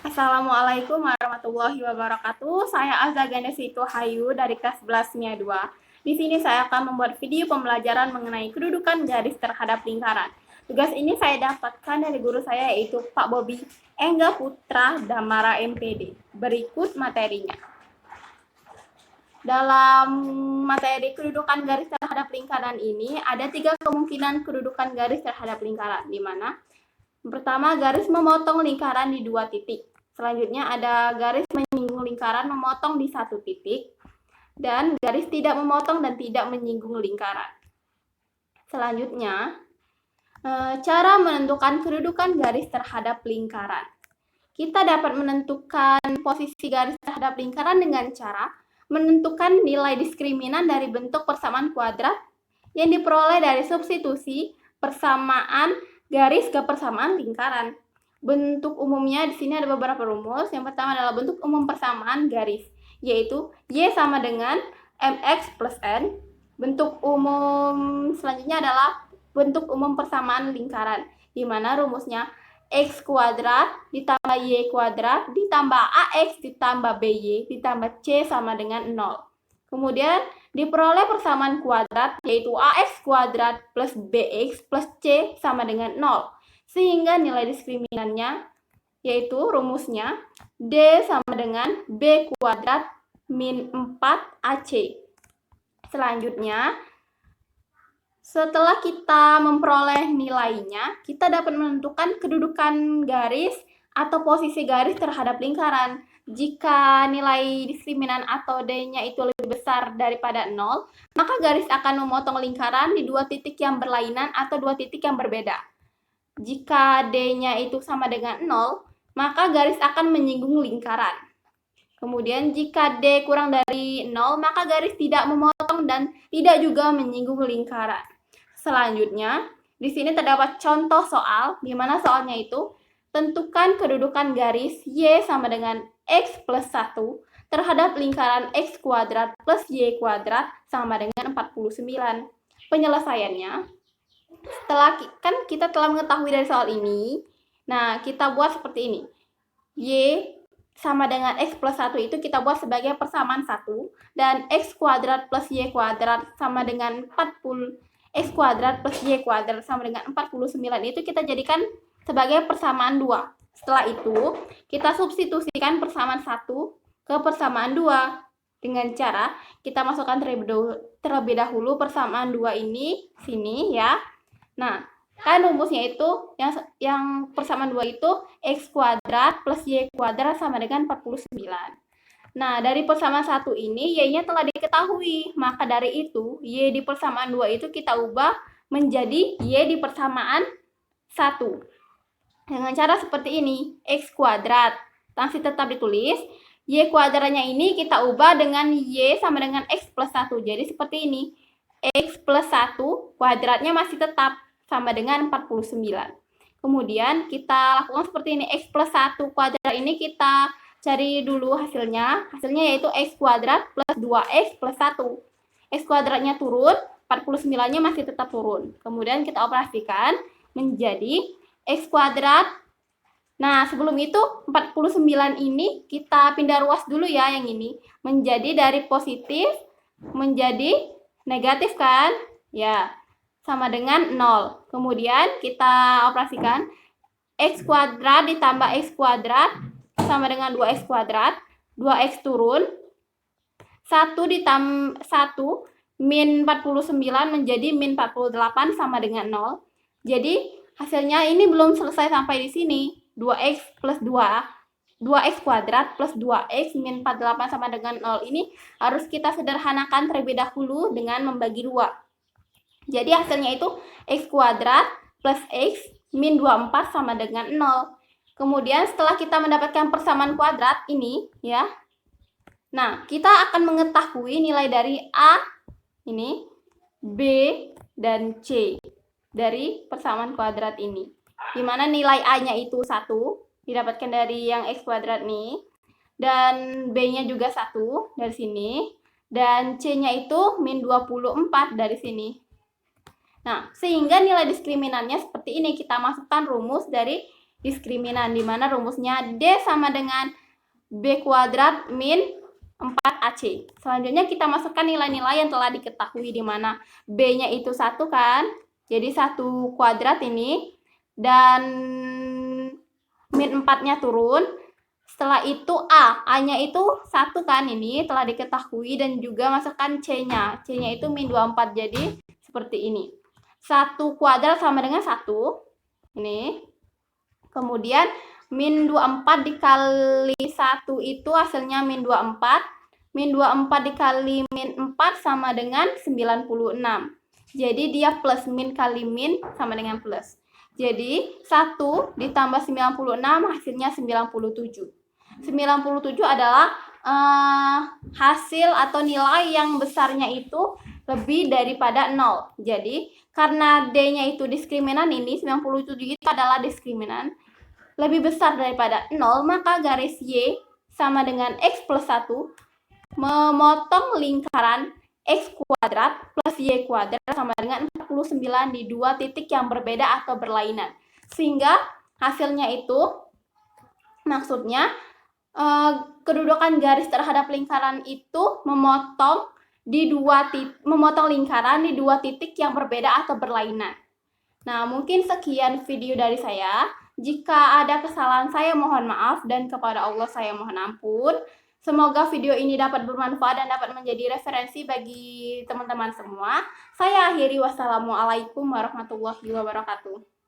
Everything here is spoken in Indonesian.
Assalamualaikum warahmatullahi wabarakatuh. Saya Azza Ganesito Hayu dari kelas 11 MIA 2. Di sini saya akan membuat video pembelajaran mengenai kedudukan garis terhadap lingkaran. Tugas ini saya dapatkan dari guru saya yaitu Pak Bobi Engga Putra Damara MPD. Berikut materinya. Dalam materi kedudukan garis terhadap lingkaran ini ada 3 kemungkinan kedudukan garis terhadap lingkaran, di mana pertama, garis memotong lingkaran di 2 titik. Selanjutnya ada garis menyinggung lingkaran memotong di 1 titik. Dan garis tidak memotong dan tidak menyinggung lingkaran. Selanjutnya, cara menentukan kedudukan garis terhadap lingkaran. Kita dapat menentukan posisi garis terhadap lingkaran dengan cara menentukan nilai diskriminan dari bentuk persamaan kuadrat yang diperoleh dari substitusi persamaan garis ke persamaan lingkaran. Bentuk umumnya di sini ada beberapa rumus. Yang pertama adalah bentuk umum persamaan garis, yaitu Y sama dengan MX plus N. Bentuk umum selanjutnya adalah bentuk umum persamaan lingkaran, di mana rumusnya X kuadrat ditambah Y kuadrat ditambah AX ditambah BY ditambah C sama dengan 0. Kemudian diperoleh persamaan kuadrat yaitu AX kuadrat plus BX plus C sama dengan 0. Sehingga nilai diskriminannya yaitu rumusnya D sama dengan B kuadrat min 4AC. Selanjutnya, setelah kita memperoleh nilainya, kita dapat menentukan kedudukan garis atau posisi garis terhadap lingkaran. Jika nilai diskriminan atau D-nya itu lebih besar daripada 0, maka garis akan memotong lingkaran di 2 titik yang berlainan atau 2 titik yang berbeda. Jika D-nya itu sama dengan 0, maka garis akan menyinggung lingkaran. Kemudian jika D kurang dari 0, maka garis tidak memotong dan tidak juga menyinggung lingkaran. Selanjutnya, di sini terdapat contoh soal, di mana soalnya itu tentukan kedudukan garis Y sama dengan X plus 1 terhadap lingkaran X kuadrat plus Y kuadrat sama dengan 49. Penyelesaiannya, kita telah mengetahui dari soal ini, nah kita buat seperti ini. Y sama dengan X plus 1 itu kita buat sebagai persamaan 1, dan X kuadrat plus Y kuadrat sama dengan 40. X kuadrat plus Y kuadrat sama dengan 49 itu kita jadikan sebagai persamaan 2. Setelah itu, kita substitusikan persamaan 1 ke persamaan 2 dengan cara kita masukkan terlebih dahulu persamaan 2 ini sini ya. Nah, kan rumusnya itu yang persamaan 2 itu X kuadrat plus Y kuadrat sama dengan 49. Nah, dari persamaan 1 ini Y-nya telah diketahui, maka dari itu Y di persamaan 2 itu kita ubah menjadi Y di persamaan 1. Dengan cara seperti ini, X kuadrat masih tetap ditulis, Y kuadratnya ini kita ubah dengan Y sama dengan X plus 1. Jadi seperti ini, X plus 1 kuadratnya masih tetap sama dengan 49. Kemudian kita lakukan seperti ini, X plus 1 kuadrat ini kita cari dulu hasilnya yaitu X kuadrat plus 2X plus 1. X kuadratnya turun, 49-nya masih tetap turun. Kemudian kita operasikan menjadi X kuadrat. Nah, sebelum itu 49 ini kita pindah ruas dulu ya, yang ini. Menjadi dari positif menjadi negatif kan? Ya, sama dengan 0. Kemudian kita operasikan X kuadrat ditambah X kuadrat sama dengan 2X kuadrat, 2X turun, 1 ditambah 1 min 49 menjadi min 48 sama dengan 0. Jadi hasilnya ini belum selesai sampai di sini. 2X plus 2X kuadrat plus 2X min 48 sama dengan 0 ini harus kita sederhanakan terlebih dahulu dengan membagi 2. Jadi hasilnya itu X kuadrat plus X min 24 sama dengan 0. Kemudian setelah kita mendapatkan persamaan kuadrat ini ya. Nah, kita akan mengetahui nilai dari A ini, B dan C dari persamaan kuadrat ini. Di mana nilai A-nya itu 1 didapatkan dari yang X kuadrat nih, dan B-nya juga 1 dari sini, dan C-nya itu min 24 dari sini. Nah, sehingga nilai diskriminannya seperti ini, kita masukkan rumus dari diskriminan, di mana rumusnya D sama dengan B kuadrat min 4AC. Selanjutnya kita masukkan nilai-nilai yang telah diketahui, di mana B-nya itu 1 kan, jadi 1 kuadrat ini, dan min 4-nya turun. Setelah itu A-nya itu 1 kan, ini telah diketahui, dan juga masukkan C-nya. C-nya itu min 24, jadi seperti ini. 1 kuadrat sama dengan 1, ini. Kemudian min 24 dikali 1 itu hasilnya min 24. Min 24 dikali min 4 sama dengan 96. Jadi dia plus, min kali min sama dengan plus. Jadi 1 ditambah 96 hasilnya 97. 97 adalah hasil atau nilai yang besarnya itu lebih daripada 0. Jadi karena D-nya itu diskriminan, ini 97 itu adalah diskriminan lebih besar daripada 0, maka garis Y sama dengan X plus 1 memotong lingkaran X kuadrat plus Y kuadrat sama dengan 49 di dua titik yang berbeda atau berlainan. Sehingga hasilnya itu, maksudnya kedudukan garis terhadap lingkaran itu memotong lingkaran di dua titik yang berbeda atau berlainan. Nah, mungkin sekian video dari saya. Jika ada kesalahan saya mohon maaf, dan kepada Allah saya mohon ampun. Semoga video ini dapat bermanfaat dan dapat menjadi referensi bagi teman-teman semua. Saya akhiri, wassalamualaikum warahmatullahi wabarakatuh.